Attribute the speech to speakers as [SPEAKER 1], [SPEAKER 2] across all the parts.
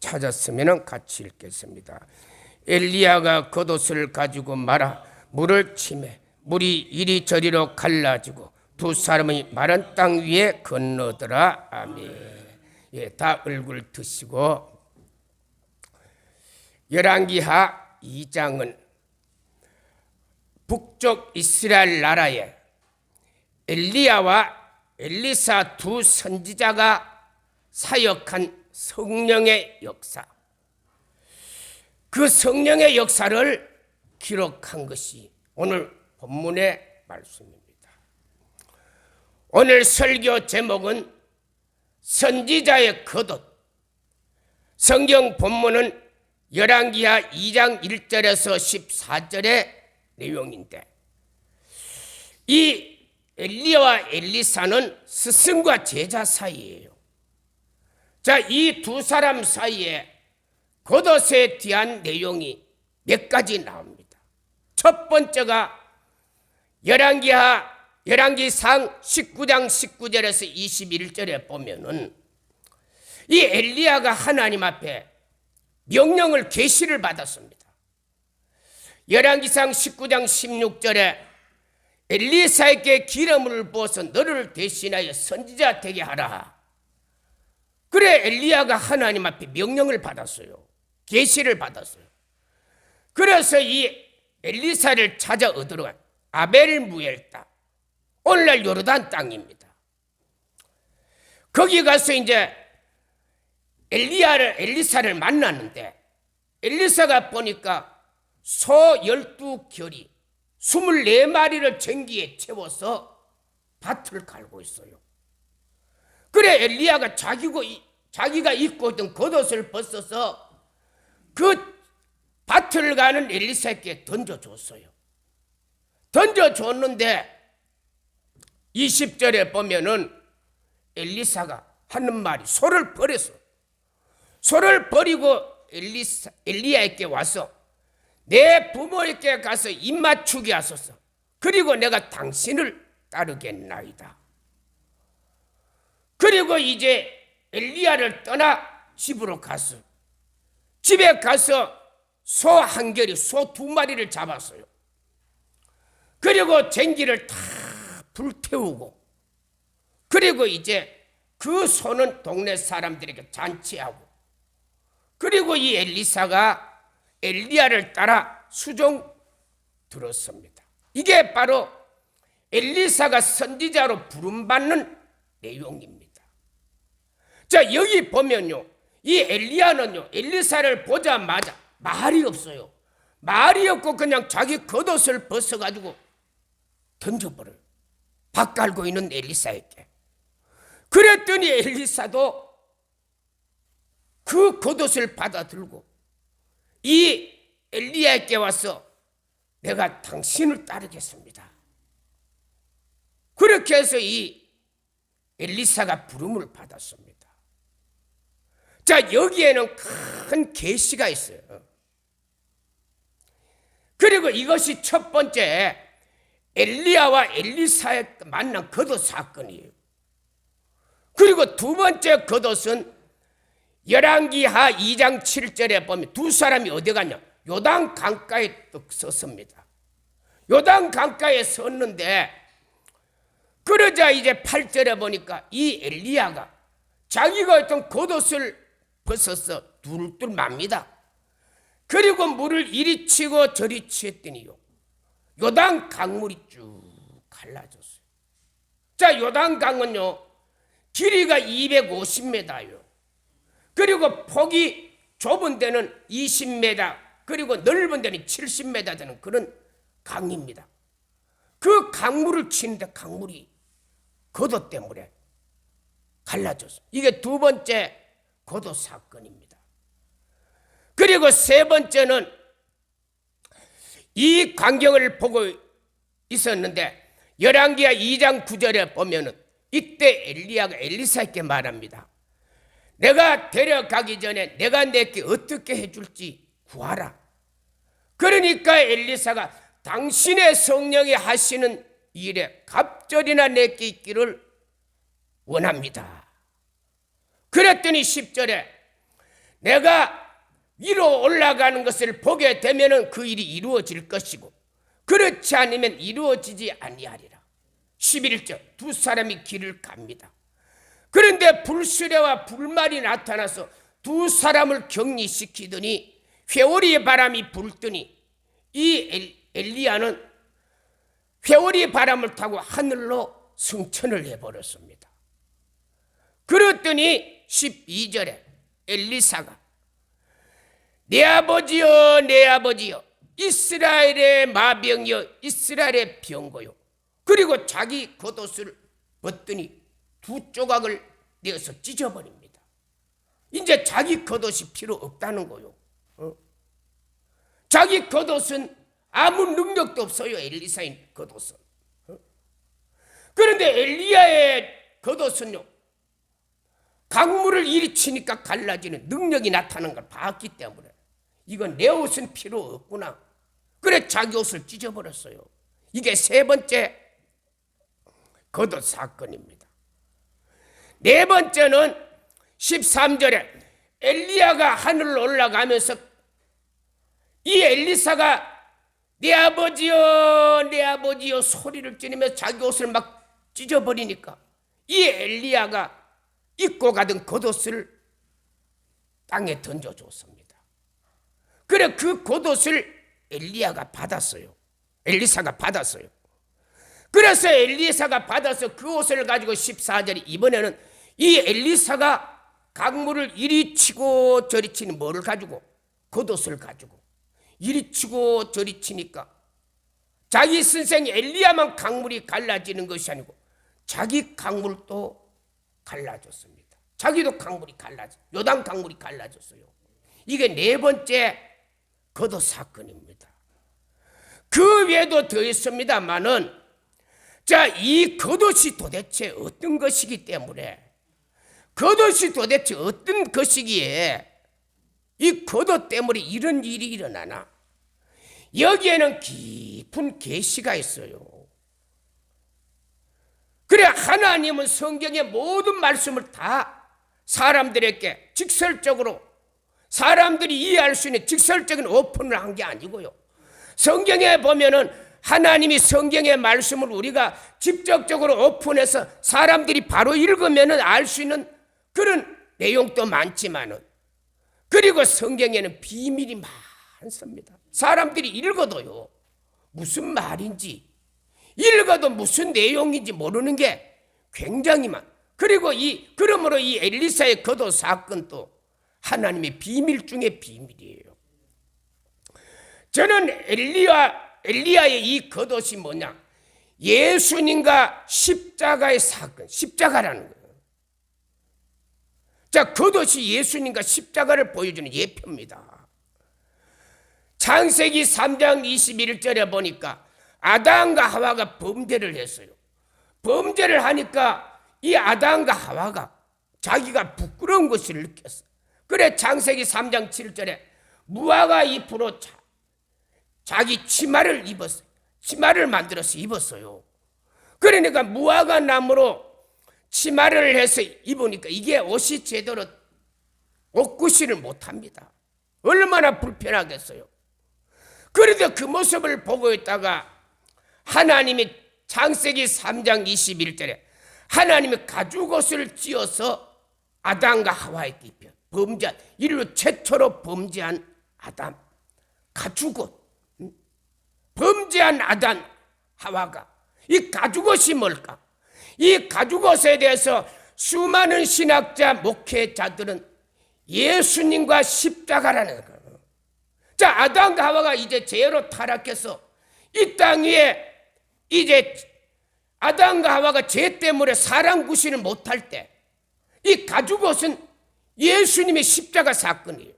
[SPEAKER 1] 찾았으면 같이 읽겠습니다. 엘리야가 겉옷을 가지고 말아 물을 치매 물이 이리저리로 갈라지고 두 사람이 마른 땅 위에 건너더라. 아멘. 예, 다 얼굴 드시고. 열왕기하 2장은 북쪽 이스라엘 나라에 엘리야와 엘리사 두 선지자가 사역한 성령의 역사, 그 성령의 역사를 기록한 것이 오늘 본문의 말씀입니다. 오늘 설교 제목은 선지자의 겉옷. 성경 본문은 열왕기하 2장 1절에서 14절의 내용인데, 이 엘리야와 엘리사는 스승과 제자 사이예요. 자, 이 두 사람 사이에 겉옷에 대한 내용이 몇 가지 나옵니다. 첫 번째가 열왕기상 19장 19절에서 21절에 보면은 이 엘리야가 하나님 앞에 명령을 계시를 받았습니다. 열왕기상 19장 16절에 엘리사에게 기름을 부어서 너를 대신하여 선지자 되게 하라. 그래, 엘리야가 하나님 앞에 명령을 받았어요. 계시를 받았어요. 그래서 이 엘리사를 찾아 얻으러 아벨무엘 땅, 오늘날 요르단 땅입니다. 거기 가서 이제 엘리사를 만났는데, 엘리사가 보니까 소 12결이 24마리를 전기에 채워서 밭을 갈고 있어요. 그래, 엘리야가 자기가 입고 있던 겉옷을 벗어서 그 밭을 가는 엘리사에게 던져줬어요. 던져줬는데 20절에 보면은 엘리사가 하는 말이 소를 버렸어. 소를 버리고 엘리야에게 와서 내 부모에게 가서 입맞추게 하소서. 그리고 내가 당신을 따르겠나이다. 그리고 이제 엘리야를 떠나 집으로 갔어. 집에 가서 소 한 결이 소 2마리를 잡았어요. 그리고 쟁기를 다 불태우고, 그리고 이제 그 소는 동네 사람들에게 잔치하고, 그리고 이 엘리사가 엘리야를 따라 수종 들었습니다. 이게 바로 엘리사가 선지자로 부름받는 내용입니다. 자, 여기 보면요, 이 엘리야는요, 엘리사를 보자마자 말이 없어요. 말이 없고 그냥 자기 겉옷을 벗어가지고 던져버려요. 밭 갈고 있는 엘리사에게. 그랬더니 엘리사도 그 겉옷을 받아들고 이 엘리야에게 와서 내가 당신을 따르겠습니다. 그렇게 해서 이 엘리사가 부름을 받았습니다. 자, 여기에는 큰 계시가 있어요. 그리고 이것이 첫 번째 엘리야와 엘리사의 만난 겉옷 사건이에요. 그리고 두 번째 겉옷은 열왕기하 2장 7절에 보면 두 사람이 어디 갔냐? 요단 강가에 섰습니다. 요단 강가에 섰는데, 그러자 이제 8절에 보니까 이 엘리야가 자기가 어떤 겉옷을 벗어서 둘둘 맙니다. 그리고 물을 이리 치고 저리 치었더니요, 요단 강물이 쭉 갈라졌어요. 자, 요단 강은요, 길이가 250m예요. 그리고 폭이 좁은 데는 20m, 그리고 넓은 데는 70m 되는 그런 강입니다. 그 강물을 치는데 강물이 겉옷 때문에 갈라졌어요. 이게 두 번째 겉옷 사건입니다. 그리고 세 번째는 이 광경을 보고 있었는데 열왕기하 2장 9절에 보면은 이때 엘리야가 엘리사에게 말합니다. 내가 데려가기 전에 내가 내게 어떻게 해줄지 구하라. 그러니까 엘리사가 당신의 성령이 하시는 일에 갑절이나 내게 있기를 원합니다. 그랬더니 10절에 내가 위로 올라가는 것을 보게 되면 그 일이 이루어질 것이고 그렇지 않으면 이루어지지 아니하리라. 11절 두 사람이 길을 갑니다. 그런데 불수레와 불말이 나타나서 두 사람을 격리시키더니 회오리의 바람이 불더니 이 엘리야는 회오리의 바람을 타고 하늘로 승천을 해버렸습니다. 그랬더니 12절에 엘리사가 내 아버지여 내 아버지여 이스라엘의 마병이여 이스라엘의 병거요. 그리고 자기 겉옷을 벗더니 두 조각을 내어서 찢어버립니다. 이제 자기 겉옷이 필요 없다는 거요. 자기 겉옷은 아무 능력도 없어요. 엘리사의 겉옷은. 그런데 엘리야의 겉옷은요, 강물을 일으키니까 갈라지는 능력이 나타나는 걸 봤기 때문에 이건 내 옷은 필요 없구나. 그래 자기 옷을 찢어버렸어요. 이게 세 번째 겉옷 사건입니다. 네 번째는 13절에 엘리야가 하늘로 올라가면서 이 엘리사가 내 아버지여 내 아버지여 소리를 지르면서 자기 옷을 막 찢어버리니까 이 엘리야가 입고 가던 겉옷을 땅에 던져줬습니다. 그래 그 겉옷을 엘리야가 받았어요. 엘리사가 받았어요. 그래서 엘리사가 받아서 그 옷을 가지고 14절에 이번에는 이 엘리사가 강물을 이리 치고 저리 치는 뭐를 가지고 겉옷을 가지고 이리 치고 저리 치니까 자기 선생 엘리야만 강물이 갈라지는 것이 아니고 자기 강물도 갈라졌습니다. 자기도 강물이 갈라져 요단 강물이 갈라졌어요. 이게 네 번째 겉옷 사건입니다. 그 외에도 더 있습니다만은 자, 이 겉옷이 도대체 어떤 것이기 때문에 겉옷이 도대체 어떤 것이기에 이 겉옷 때문에 이런 일이 일어나나 여기에는 깊은 계시가 있어요. 그래 하나님은 성경의 모든 말씀을 다 사람들에게 직설적으로 사람들이 이해할 수 있는 직설적인 오픈을 한 게 아니고요. 성경에 보면은 하나님이 성경의 말씀을 우리가 직접적으로 오픈해서 사람들이 바로 읽으면 알 수 있는 그런 내용도 많지만은 그리고 성경에는 비밀이 많습니다. 사람들이 읽어도요 무슨 말인지 읽어도 무슨 내용인지 모르는 게 굉장히 많. 그리고 그러므로 이 엘리사의 겉옷 사건도 하나님의 비밀 중에 비밀이에요. 저는 엘리야의 이 겉옷이 뭐냐? 예수님과 십자가의 사건, 십자가라는 거예요. 자, 겉옷이 예수님과 십자가를 보여주는 예표입니다. 창세기 3장 21절에 보니까 아담과 하와가 범죄를 했어요. 범죄를 하니까 이 아담과 하와가 자기가 부끄러운 것을 느꼈어요. 그래 창세기 3장 7절에 무화과 잎으로 자기 치마를 입었어요. 치마를 만들어서 입었어요. 그러니까 무화과 나무로 치마를 해서 입으니까 이게 옷이 제대로 옷구시를 못합니다. 얼마나 불편하겠어요. 그래도 그 모습을 보고 있다가 하나님이 창세기 3장 21절에 하나님이 가죽옷을 찧어서 아담과 하와에게 입혀 범죄한 인류 최초로 범죄한 아담 가죽옷 범죄한 아담 하와가 이 가죽옷이 뭘까? 이 가죽옷에 대해서 수많은 신학자 목회자들은 예수님과 십자가라는 거예요. 자, 아담과 하와가 이제 죄로 타락해서 이 땅 위에 이제 아담과 하와가 죄 때문에 사랑 구실을 못할 때 이 가죽옷은 예수님의 십자가 사건이에요.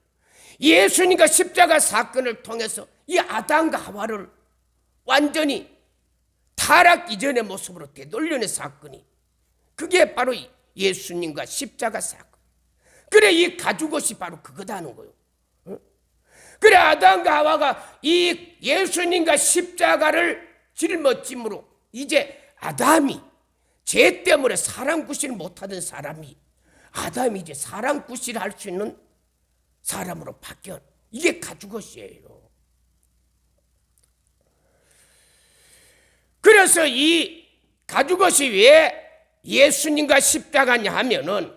[SPEAKER 1] 예수님과 십자가 사건을 통해서 이 아담과 하와를 완전히 타락 이전의 모습으로 되돌려낸 사건이 그게 바로 예수님과 십자가 사건. 그래 이 가죽옷이 바로 그거다는 거예요. 그래 아담과 하와가 이 예수님과 십자가를 짊어짐으로 이제 아담이 죄 때문에 사람 구실 못하던 사람이 아담이 이제 사람 구실할 수 있는 사람으로 바뀌어. 이게 가죽옷이에요. 그래서 이 가죽옷이 왜 예수님과 십자가냐 하면은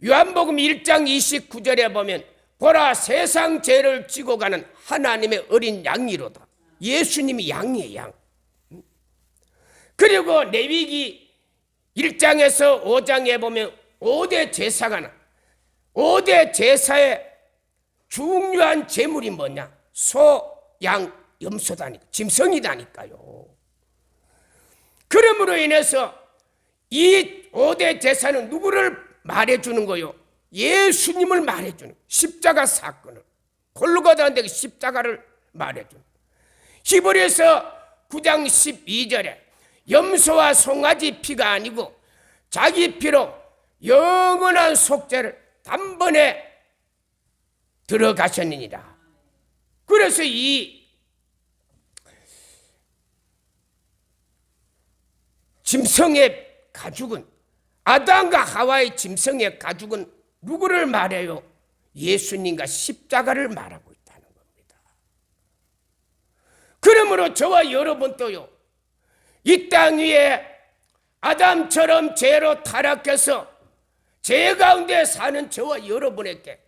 [SPEAKER 1] 요한복음 1장 29절에 보면 보라 세상 죄를 지고 가는 하나님의 어린 양이로다. 예수님이 양이에요, 양. 그리고 레위기 1장에서 5장에 보면 5대 제사가 나. 5대 제사의 중요한 제물이 뭐냐? 소, 양, 염소다니까. 짐승이다니까요. 그러므로 인해서 이 5대 제사는 누구를 말해주는 거요? 예수님을 말해주는 십자가 사건을. 골고다 언덕의 십자가를 말해주는. 히브리서 9장 12절에 염소와 송아지 피가 아니고 자기 피로 영원한 속죄를 단번에 들어가셨느니라. 그래서 이 짐승의 가죽은, 아담과 하와의 짐승의 가죽은 누구를 말해요? 예수님과 십자가를 말하고 있다는 겁니다. 그러므로 저와 여러분도요, 이 땅 위에 아담처럼 죄로 타락해서 죄 가운데 사는 저와 여러분에게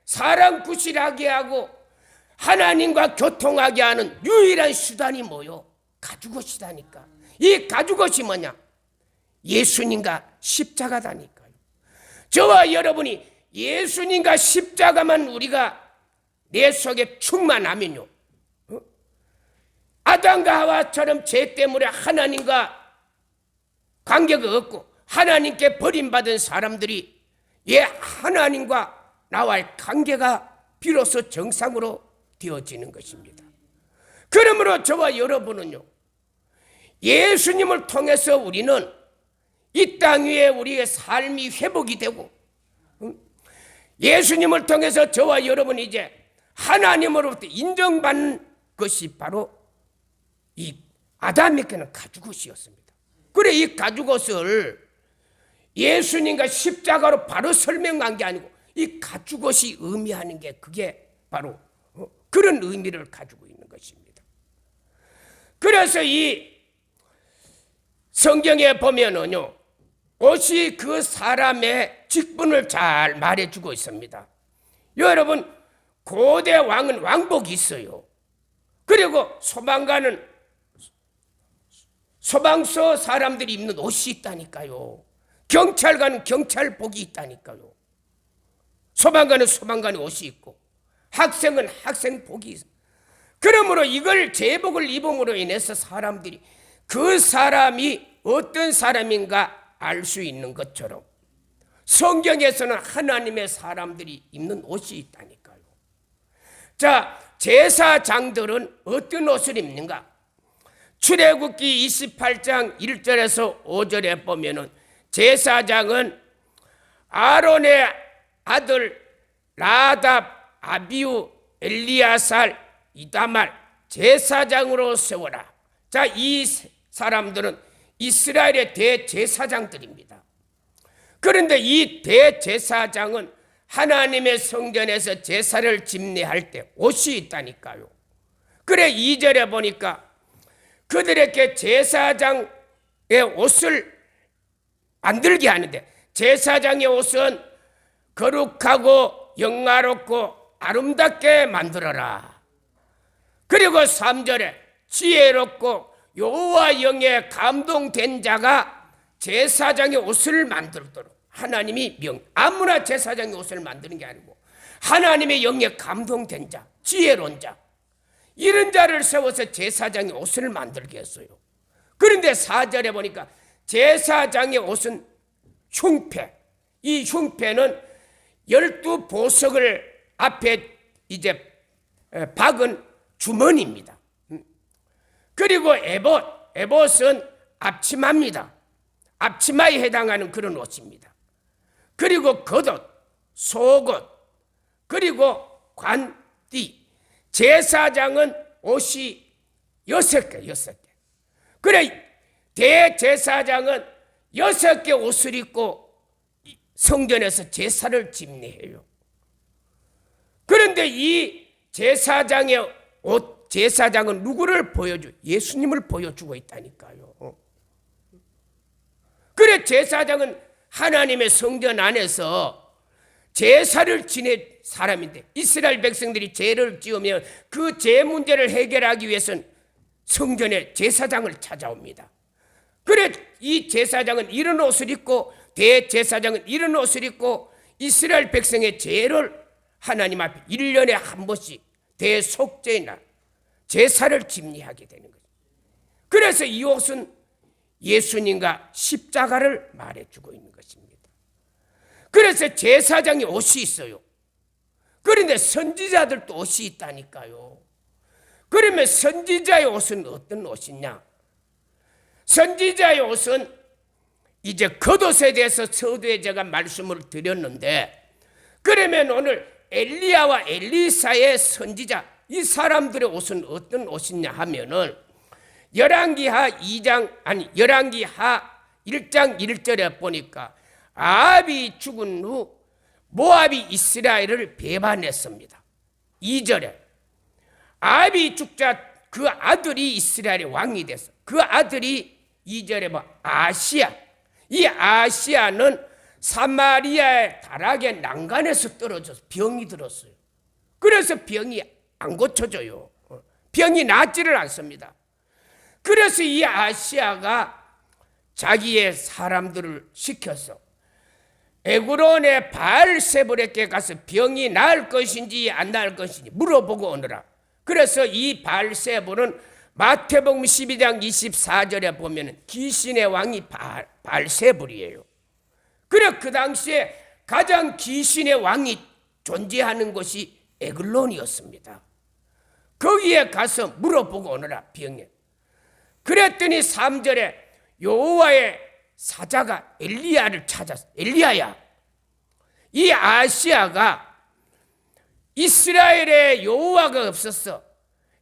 [SPEAKER 1] 사랑 구실하게 하고 하나님과 교통하게 하는 유일한 수단이 뭐요? 가죽옷이다니까. 이 가죽옷이 뭐냐? 예수님과 십자가다니까요. 저와 여러분이 예수님과 십자가만 우리가 내 속에 충만하면요, 아담과 하와처럼 죄 때문에 하나님과 관계가 없고 하나님께 버림받은 사람들이 하나님과 나와의 관계가 비로소 정상으로 되어지는 것입니다. 그러므로 저와 여러분은요, 예수님을 통해서 우리는 이 땅 위에 우리의 삶이 회복이 되고, 예수님을 통해서 저와 여러분이 이제 하나님으로부터 인정받는 것이 바로 이 아담에게는 가죽옷이었습니다. 그래, 이 가죽옷을 예수님과 십자가로 바로 설명한 게 아니고 이 가죽옷이 의미하는 게 그게 바로 그런 의미를 가지고 있는 것입니다. 그래서 이 성경에 보면은요, 옷이 그 사람의 직분을 잘 말해주고 있습니다. 여러분, 고대 왕은 왕복이 있어요. 그리고 소방서 사람들이 입는 옷이 있다니까요. 경찰관은 경찰복이 있다니까요. 소방관은 소방관의 옷이 있고 학생은 학생복이 있어요. 그러므로 이걸 제복을 입음으로 인해서 사람들이 그 사람이 어떤 사람인가 알 수 있는 것처럼 성경에서는 하나님의 사람들이 입는 옷이 있다니까요. 자, 제사장들은 어떤 옷을 입는가? 출애굽기 28장 1절에서 5절에 보면은 제사장은 아론의 아들 라답, 아비우, 엘리야살, 이다말 제사장으로 세워라. 자, 이 사람들은 이스라엘의 대제사장들입니다. 그런데 이 대제사장은 하나님의 성전에서 제사를 집례할 때 옷이 있다니까요. 그래, 2절에 보니까 그들에게 제사장의 옷을 만들게 하는데, 제사장의 옷은 거룩하고 영화롭고 아름답게 만들어라. 그리고 3절에 지혜롭고 여호와 영에 감동된 자가 제사장의 옷을 만들도록 하나님이 아무나 제사장의 옷을 만드는 게 아니고 하나님의 영에 감동된 자, 지혜로운 자, 이런 자를 세워서 제사장의 옷을 만들게 했어요. 그런데 4절에 보니까 제사장의 옷은 흉패, 이 흉패는 12보석을 앞에 이제 박은 주머니입니다. 그리고 에봇은 앞치마입니다. 앞치마에 해당하는 그런 옷입니다. 그리고 겉옷, 속옷, 그리고 관띠. 제사장은 옷이 6개. 그래, 대제사장은 6개 옷을 입고 성전에서 제사를 집례해요. 그런데 이 제사장의 옷, 제사장은 누구를 보여줘? 예수님을 보여주고 있다니까요. 그래 제사장은 하나님의 성전 안에서 제사를 지낼 사람인데, 이스라엘 백성들이 죄를 지으면 그 죄 문제를 해결하기 위해서는 성전에 제사장을 찾아옵니다. 그래 이 제사장은 이런 옷을 입고, 대제사장은 이런 옷을 입고 이스라엘 백성의 죄를 하나님 앞에 1년에 한 번씩 대속죄의 날 제사를 집례하게 되는 거죠. 그래서 이 옷은 예수님과 십자가를 말해주고 있는 것입니다. 그래서 제사장이 옷이 있어요. 그런데 선지자들도 옷이 있다니까요. 그러면 선지자의 옷은 어떤 옷이냐? 선지자의 옷은 이제 겉옷에 대해서 서두에 제가 말씀을 드렸는데, 그러면 오늘 엘리야와 엘리사의 선지자, 이 사람들의 옷은 어떤 옷이냐 하면은 열왕기하 1장 1절에 보니까 아합이 죽은 후 모압이 이스라엘을 배반했습니다. 2절에 아합이 죽자 그 아들이 이스라엘의 왕이 됐어. 그 아들이 2절에 아시야. 이 아시야는 사마리아의 다락의 난간에서 떨어져서 병이 들었어요. 그래서 병이 안 고쳐져요. 병이 낫지를 않습니다. 그래서 이 아시야가 자기의 사람들을 시켜서 에그론의 바알세불에게 가서 병이 나을 것인지 안 나을 것인지 물어보고 오너라. 그래서 이 바알세불은 마태복음 12장 24절에 보면 귀신의 왕이 바알세불이에요. 그래 그 당시에 가장 귀신의 왕이 존재하는 곳이 에글론이었습니다. 거기에 가서 물어보고 오너라 병에. 그랬더니 3절에 여호와의 사자가 엘리야를 찾았어. 엘리야야, 이 아시아가 이스라엘에 여호와가 없었어.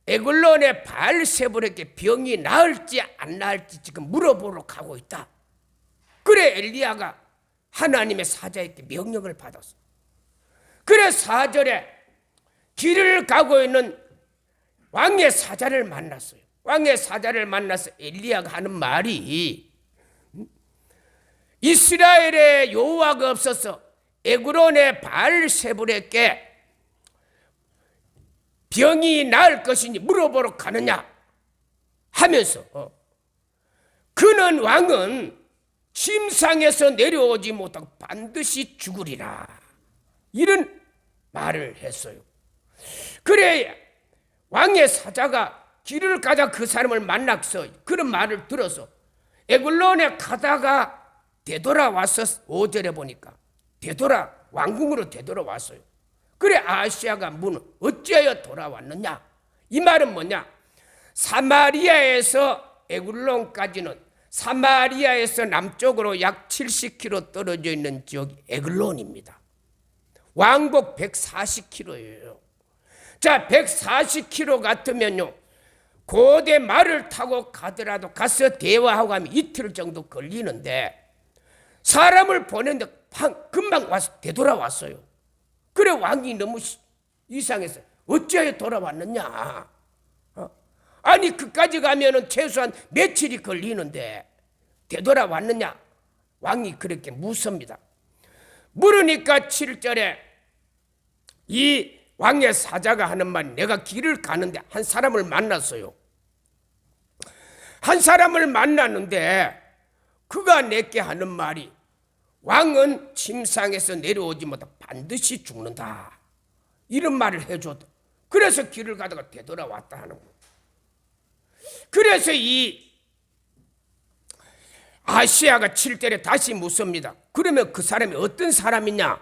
[SPEAKER 1] 에글론의 바알세불에게 병이 나을지 안 나을지 지금 물어보러 가고 있다. 그래 엘리야가 하나님의 사자에게 명령을 받았어. 그래 4절에 길을 가고 있는 왕의 사자를 만났어요. 왕의 사자를 만나서 엘리야가 하는 말이, 이스라엘에 여호와가 없어서 에그론의 바알세불에게 병이 나을 것인지 물어보러 가느냐 하면서 그는 왕은 침상에서 내려오지 못하고 반드시 죽으리라, 이런 말을 했어요. 그래 왕의 사자가 길을 가다 그 사람을 만나서 그런 말을 들어서 에글론에 가다가 되돌아와서 5절에 보니까 왕궁으로 되돌아왔어요. 그래 아시아가 묻는 어찌하여 돌아왔느냐? 이 말은 뭐냐? 사마리아에서 에글론까지는 사마리아에서 남쪽으로 약 70km 떨어져 있는 지역이 에글론입니다. 왕복 140km예요. 자, 140km 같으면요, 고대 말을 타고 가더라도 가서 대화하고 하면 이틀 정도 걸리는데 사람을 보냈는데 금방 와서 되돌아왔어요. 그래 왕이 너무 이상해서 어찌하여 돌아왔느냐? 아니 그까지 가면은 최소한 며칠이 걸리는데 되돌아왔느냐? 왕이 그렇게 묻습니다. 물으니까 7절에 이 왕의 사자가 하는 말, 내가 길을 가는데 한 사람을 만났어요. 한 사람을 만났는데 그가 내게 하는 말이, 왕은 침상에서 내려오지 못하고 반드시 죽는다, 이런 말을 해줬다. 그래서 길을 가다가 되돌아왔다 하는 거예요. 그래서 이 아시아가 7절에 다시 묻습니다. 그러면 그 사람이 어떤 사람이냐?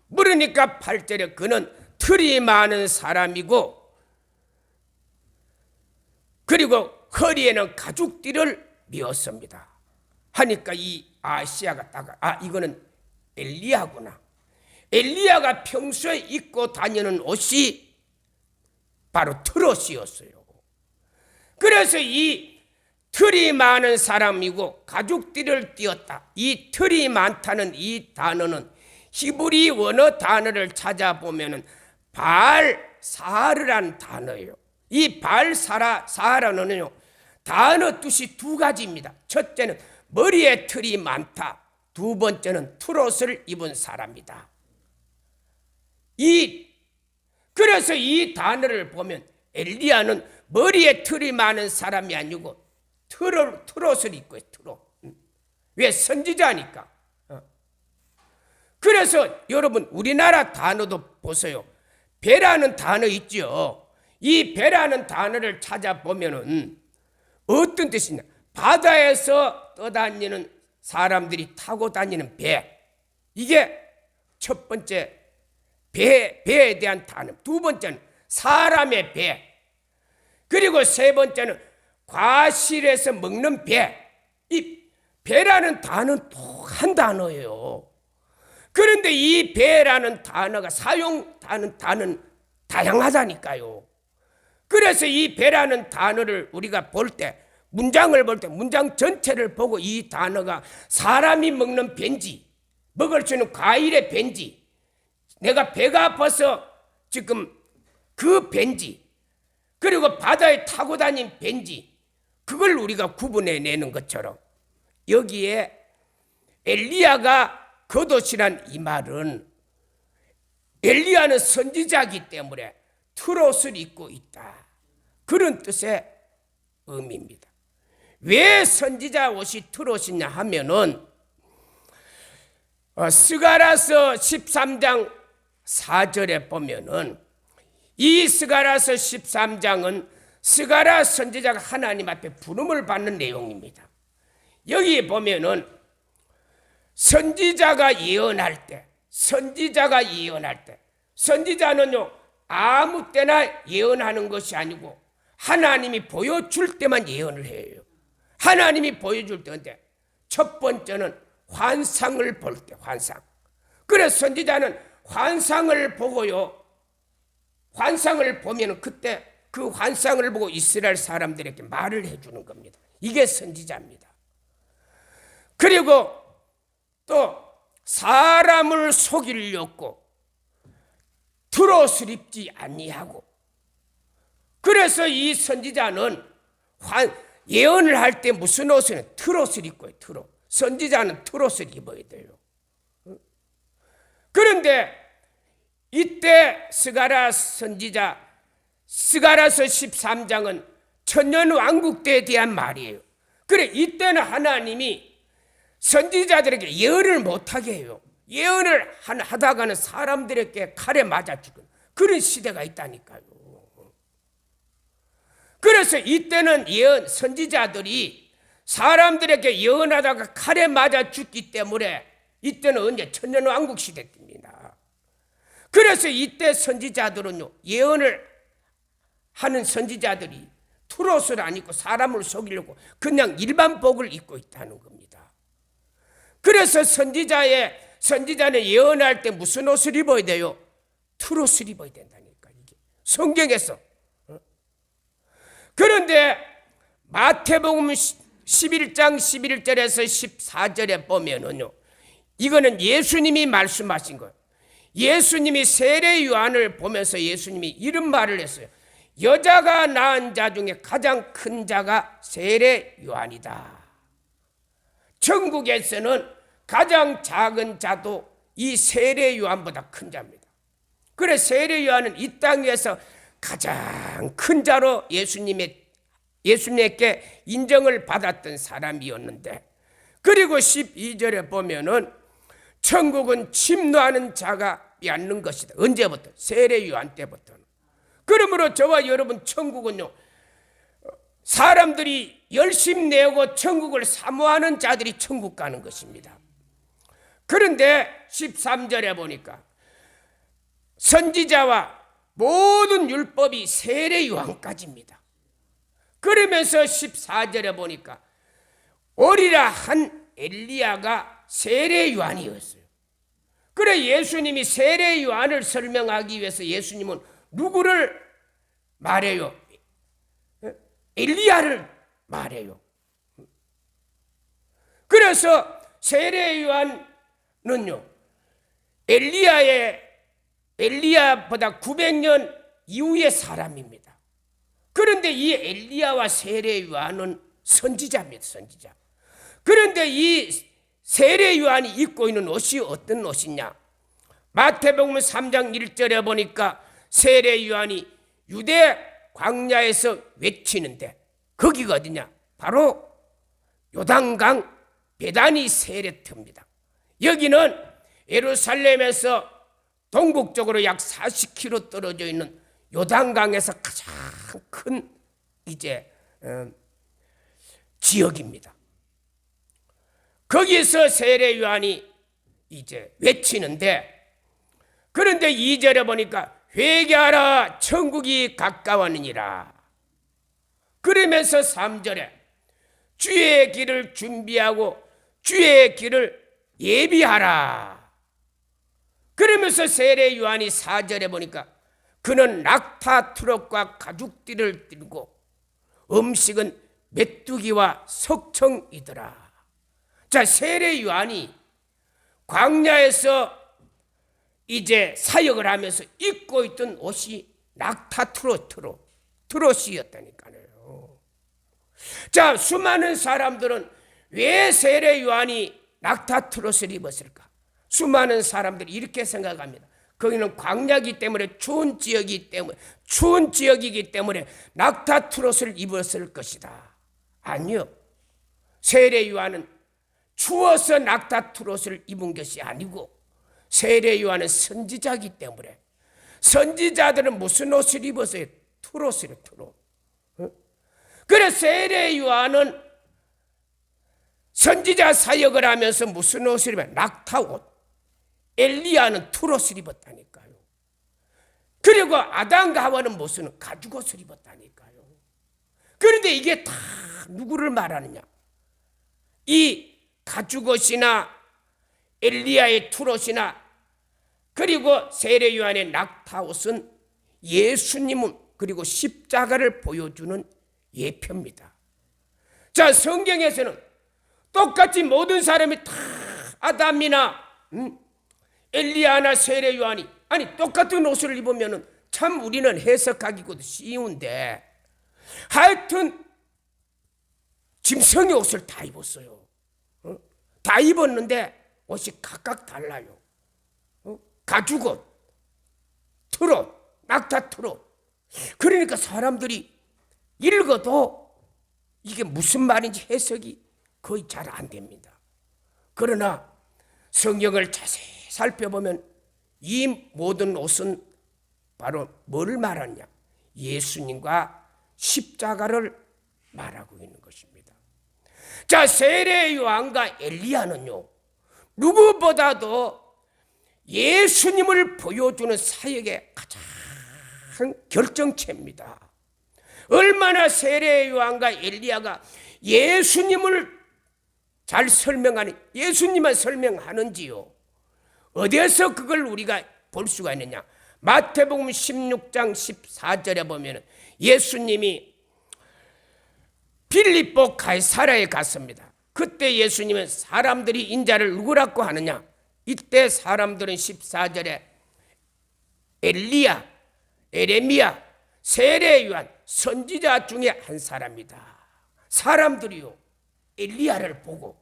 [SPEAKER 1] 물으니까 8절에 그는 털이 많은 사람이고 그리고 허리에는 가죽띠를 메었습니다 하니까 이 아시아가 딱 이거는 엘리야구나. 엘리야가 평소에 입고 다니는 옷이 바로 트롯이었어요. 그래서 이 틀이 많은 사람이고 가죽띠를 띄었다. 이 틀이 많다는 이 단어는 히브리 원어 단어를 찾아보면 바알사하르란 단어예요. 이 바알사하르는요, 단어 뜻이 두 가지입니다. 첫째는 머리에 틀이 많다. 두 번째는 툴옷을 입은 사람이다. 그래서 이 단어를 보면 엘리야는 머리에 틀이 많은 사람이 아니고 툴옷을 입고 있어요. 툴옷. 왜? 선지자니까. 그래서 여러분 우리나라 단어도 보세요. 배라는 단어 있죠. 이 배라는 단어를 찾아보면은 어떤 뜻이냐? 바다에서 떠다니는 사람들이 타고 다니는 배. 이게 첫 번째 배에 대한 단어. 두 번째는 사람의 배. 그리고 세 번째는 과실에서 먹는 배. 이 배라는 단어는 독한 단어예요. 그런데 이 배라는 단어가 사용하는 단어는 다양하다니까요. 그래서 이 배라는 단어를 우리가 볼 때, 문장을 볼 때 문장 전체를 보고 이 단어가 사람이 먹는 배인지, 먹을 수 있는 과일의 배인지, 내가 배가 아파서 지금 그 배인지, 그리고 바다에 타고 다닌 배인지, 그걸 우리가 구분해내는 것처럼 여기에 엘리야가 겉옷이란 이 말은 엘리야는 선지자이기 때문에 툴옷을 입고 있다. 그런 뜻의 의미입니다. 왜 선지자 옷이 툴옷이냐 하면은 스가랴서 13장 4절에 보면은 이 스가랴서 13장은 스가랴 선지자가 하나님 앞에 부름을 받는 내용입니다. 여기 보면은 선지자가 예언할 때, 선지자는요 아무 때나 예언하는 것이 아니고 하나님이 보여줄 때만 예언을 해요. 하나님이 보여줄 때인데 첫 번째는 환상을 볼 때, 환상. 그래서 선지자는 환상을 보고요, 환상을 보면 그때 그 환상을 보고 이스라엘 사람들에게 말을 해주는 겁니다. 이게 선지자입니다. 그리고 또 사람을 속이려고 툴옷을 입지 아니하고, 그래서 이 선지자는 예언을 할 때 무슨 옷을? 툴옷을 입고 있어요. 툴옷. 선지자는 툴옷을 입어야 돼요. 그런데 이때 스가랴 선지자 스가랴서 13장은 천년왕국 때에 대한 말이에요. 그래, 이때는 하나님이 선지자들에게 예언을 못하게 해요. 예언을 하다가는 사람들에게 칼에 맞아 죽은 그런 시대가 있다니까요. 그래서 이때는 선지자들이 사람들에게 예언하다가 칼에 맞아 죽기 때문에 이때는 언제? 천년왕국 시대 때입니다. 그래서 이때 선지자들은요, 예언을 하는 선지자들이 툴옷을 안 입고 사람을 속이려고 그냥 일반 복을 입고 있다는 겁니다. 그래서 선지자는 예언할 때 무슨 옷을 입어야 돼요? 툴옷을 입어야 된다니까, 이게 성경에서. 그런데 마태복음 11장 11절에서 14절에 보면은요, 이거는 예수님이 말씀하신 거예요. 예수님이 세례 요한을 보면서 예수님이 이런 말을 했어요. 여자가 낳은 자 중에 가장 큰 자가 세례 요한이다. 천국에서는 가장 작은 자도 이 세례 요한보다 큰 자입니다. 그래, 세례 요한은 이 땅에서 가장 큰 자로 예수님께 인정을 받았던 사람이었는데, 그리고 12절에 보면은 천국은 침노하는 자가 빼앗는 것이다. 언제부터? 세례 요한 때부터. 그러므로 저와 여러분, 천국은요, 사람들이 열심 내고 천국을 사모하는 자들이 천국 가는 것입니다. 그런데 13절에 보니까 선지자와 모든 율법이 세례 요한까지입니다. 그러면서 14절에 보니까 오리라 한 엘리야가 세례 요한이었어요. 그래, 예수님이 세례 요한을 설명하기 위해서 예수님은 누구를 말해요? 엘리야를 말해요. 그래서 세례 요한은요, 엘리야보다 900년 이후의 사람입니다. 그런데 이 엘리야와 세례 요한은 선지자입니다. 선지자. 그런데 이 세례 요한이 입고 있는 옷이 어떤 옷이냐? 마태복음 3장 1절에 보니까 세례 요한이 유대 광야에서 외치는데, 거기가 어디냐? 바로 요단강 베다니 세례터입니다. 여기는 예루살렘에서 동북쪽으로 약 40km 떨어져 있는 요단강에서 가장 큰 지역입니다. 거기서 세례 요한이 외치는데, 그런데 2절에 보니까 회개하라 천국이 가까웠느니라. 그러면서 3절에 주의 길을 준비하고 주의 길을 예비하라. 그러면서 세례 요한이 4절에 보니까 그는 낙타 트럭과 가죽띠를 들고 음식은 메뚜기와 석청이더라. 자, 세례 요한이 광야에서 사역을 하면서 입고 있던 옷이 낙타 트롯이었다니까요. 자, 수많은 사람들은 왜 세례 요한이 낙타 트롯을 입었을까? 수많은 사람들이 이렇게 생각합니다. 거기는 광야이기 때문에 추운 지역이기 때문에 낙타 트롯을 입었을 것이다. 아니요. 세례 요한은 추워서 낙타 트롯을 입은 것이 아니고, 세례 요한은 선지자이기 때문에, 선지자들은 무슨 옷을 입었어요? 트롯이래, 트롯. 그래서 세례 요한은 선지자 사역을 하면서 무슨 옷을 입어요? 낙타 옷. 엘리야는 트롯을 입었다니까요. 그리고 아담과 하와는 무슨 가죽옷을 입었다니까요. 그런데 이게 다 누구를 말하느냐? 이 가죽옷이나 엘리야의 트롯이나 그리고 세례 요한의 낙타옷은 예수님은 그리고 십자가를 보여주는 예표입니다. 자, 성경에서는 똑같이 모든 사람이 다 아담이나 엘리야나 세례 요한이 똑같은 옷을 입으면 참 우리는 해석하기도 쉬운데, 하여튼 짐승의 옷을 다 입었어요. 다 입었는데 옷이 각각 달라요. 가죽옷, 트롯, 낙타 트롯. 그러니까 사람들이 읽어도 이게 무슨 말인지 해석이 거의 잘 안 됩니다. 그러나 성경을 자세히 살펴보면 이 모든 옷은 바로 뭘 말하냐? 예수님과 십자가를 말하고 있는 것입니다. 자, 세례 요한과 엘리야는요, 누구보다도 예수님을 보여주는 사역의 가장 결정체입니다. 얼마나 세례 요한과 엘리야가 예수님을 잘 설명하는, 예수님만 설명하는지요. 어디에서 그걸 우리가 볼 수가 있느냐? 마태복음 16장 14절에 보면 예수님이 빌립보 가이사랴에 갔습니다. 그때 예수님은 사람들이 인자를 누구라고 하느냐? 이때 사람들은 14절에 엘리야, 에레미야, 세례 요한, 선지자 중에 한 사람이다. 사람들이요, 엘리야를 보고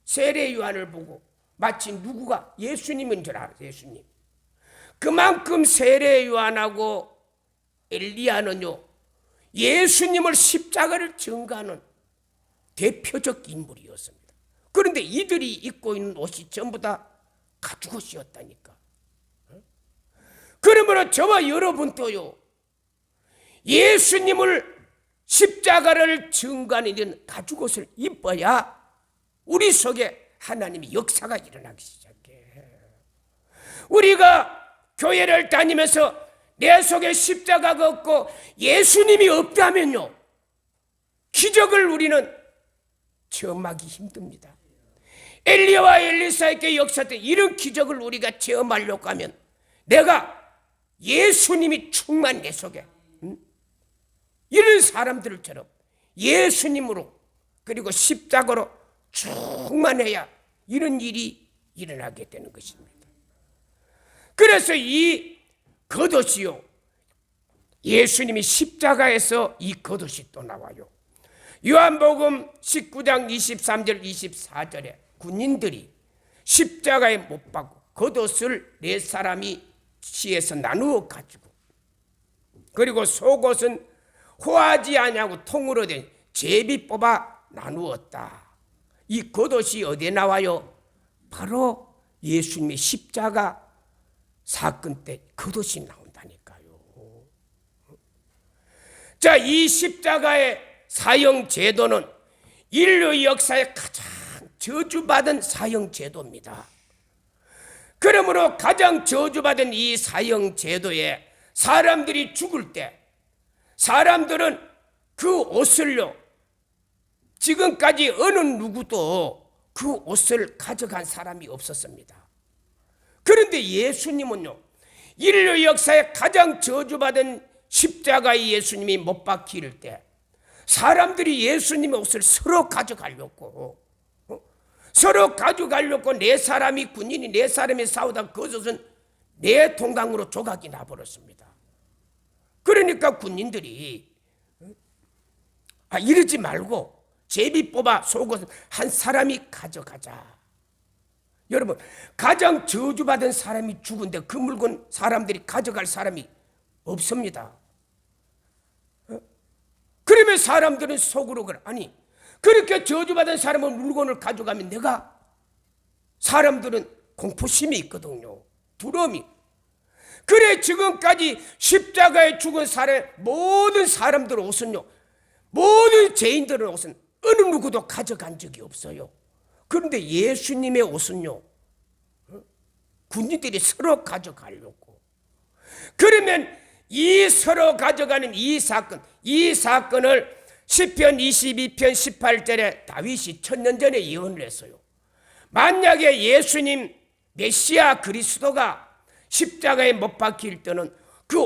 [SPEAKER 1] 세례 요한을 보고 마치 누구가 예수님인 줄 알아요. 예수님. 그만큼 세례 요한하고 엘리야는요, 예수님을 십자가를 증거하는 대표적 인물이었습니다. 그런데 이들이 입고 있는 옷이 전부 다 가죽옷이었다니까. 그러므로 저와 여러분도요, 예수님을 십자가를 증거하는 이런 가죽옷을 입어야 우리 속에 하나님의 역사가 일어나기 시작해. 우리가 교회를 다니면서 내 속에 십자가가 없고 예수님이 없다면요, 기적을 우리는 체험하기 힘듭니다. 엘리야와 엘리사에게 역사했던 이런 기적을 우리가 체험하려고 하면 내가 예수님이 충만 내 속에 이런 사람들처럼 예수님으로 그리고 십자가로 충만해야 이런 일이 일어나게 되는 것입니다. 그래서 이 겉옷이요, 예수님이 십자가에서 이 겉옷이 또 나와요. 요한복음 19장 23절 24절에 군인들이 십자가에 못 박고 겉옷을 네 사람이 취해서 나누어 가지고, 그리고 속옷은 호하지 아니하고 통으로 된 제비 뽑아 나누었다. 이 겉옷이 어디에 나와요? 바로 예수님의 십자가 사건 때 겉옷이 나온다니까요. 자, 이 십자가의 사형 제도는 인류 역사의 가장 저주받은 사형 제도입니다. 그러므로 가장 저주받은 이 사형 제도에 사람들이 죽을 때 사람들은 그 옷을요, 지금까지 어느 누구도 그 옷을 가져간 사람이 없었습니다. 그런데 예수님은요, 인류 역사에 가장 저주받은 십자가의 예수님이 못 박힐 때 사람들이 예수님의 옷을 서로 가져가려고 네 사람이, 군인이 네 사람이 싸우다 그 옷은 네 동강으로 조각이 나버렸습니다. 그러니까 군인들이 이러지 말고 제비 뽑아 속옷은 한 사람이 가져가자. 여러분, 가장 저주받은 사람이 죽은데 그 물건 사람들이 가져갈 사람이 없습니다. 그러면 사람들은 속으로 아니, 그렇게 저주받은 사람은 물건을 가져가면 사람들은 공포심이 있거든요. 두려움이. 그래 지금까지 십자가에 죽은 모든 사람들 옷은요, 모든 죄인들의 옷은 어느 누구도 가져간 적이 없어요. 그런데 예수님의 옷은요, 군인들이 서로 가져가려고. 그러면 이 서로 가져가는 이 사건을 시편 22편 18절에 다윗이 1000년 전에 예언을 했어요. 만약에 예수님 메시아 그리스도가 십자가에 못 박힐 때는 그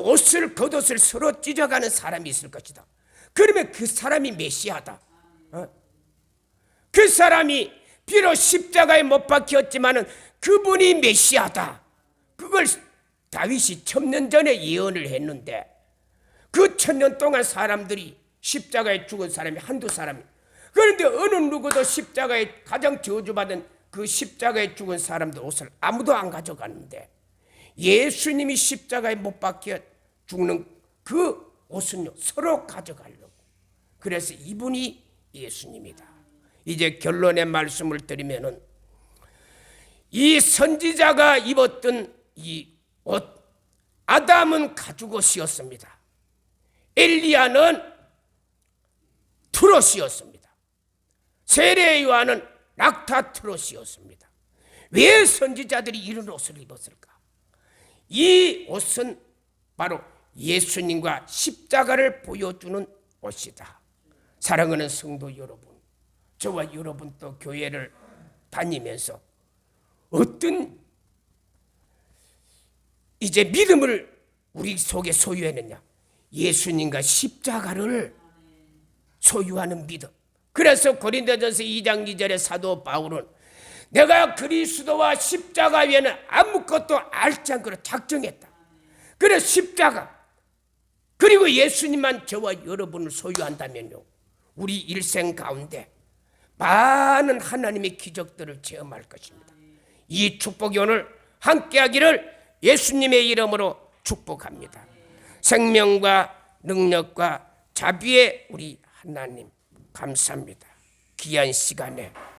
[SPEAKER 1] 겉옷을 서로 찢어가는 사람이 있을 것이다. 그러면 그 사람이 메시아다. 그 사람이 비록 십자가에 못 박혔지만은 그분이 메시아다. 그걸 다윗이 1000년 전에 예언을 했는데, 그 1000년 동안 사람들이 십자가에 죽은 사람이 한두 사람이, 그런데 어느 누구도 십자가에 가장 저주받은 그 십자가에 죽은 사람들 옷을 아무도 안 가져갔는데, 예수님이 십자가에 못 박혀 죽는 그 옷은요, 서로 가져가려고. 그래서 이분이 예수님이다. 이제 결론의 말씀을 드리면은, 이 선지자가 입었던 이 옷, 아담은 가죽옷이었습니다. 엘리야는 트롯이었습니다. 세례 요한은 낙타 트롯이었습니다. 왜 선지자들이 이런 옷을 입었을까? 이 옷은 바로 예수님과 십자가를 보여주는 옷이다. 사랑하는 성도 여러분, 저와 여러분 또 교회를 다니면서 어떤 이제 믿음을 우리 속에 소유했느냐? 예수님과 십자가를 소유하는 믿음. 그래서 고린도전서 2장 2절에 사도 바울은 내가 그리스도와 십자가 외에는 아무것도 알지 않기로 작정했다. 그래서 십자가 그리고 예수님만 저와 여러분을 소유한다면요, 우리 일생 가운데 많은 하나님의 기적들을 체험할 것입니다. 이 축복이 오늘 함께하기를 예수님의 이름으로 축복합니다. 생명과 능력과 자비의 우리 하나님 감사합니다. 귀한 시간에